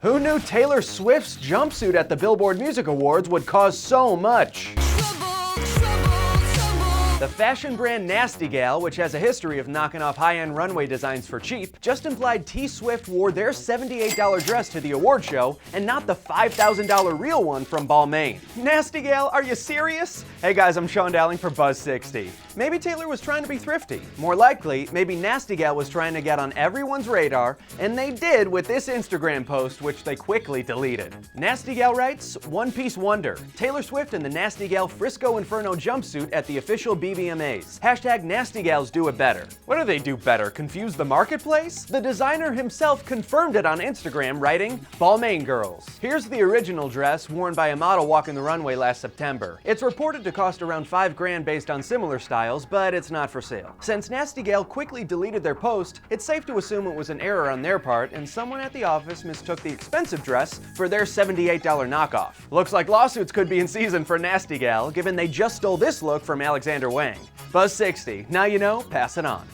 Who knew Taylor Swift's jumpsuit at the Billboard Music Awards would cause so much? The fashion brand Nasty Gal, which has a history of knocking off high-end runway designs for cheap, just implied T Swift wore their $78 dress to the award show and not the $5,000 real one from Balmain. Nasty Gal, are you serious? Hey guys, I'm Dowling for Buzz60. Maybe Taylor was trying to be thrifty. More likely, maybe Nasty Gal was trying to get on everyone's radar, and they did with this Instagram post, which they quickly deleted. Nasty Gal writes, "One Piece Wonder. Taylor Swift in the Nasty Gal Frisco Inferno jumpsuit at the official BBMAs. Hashtag Nasty Gals do it better." What do they do better? Confuse the marketplace? The designer himself confirmed it on Instagram, writing, "Balmain girls. Here's the original dress worn by a model walking the runway last September. It's reported to cost around $5,000 based on similar styles, but it's not for sale." Since Nasty Gal quickly deleted their post, it's safe to assume it was an error on their part and someone at the office mistook the expensive dress for their $78 knockoff. Looks like lawsuits could be in season for Nasty Gal, given they just stole this look from Alexander Wang. Buzz60. Now you know, pass it on.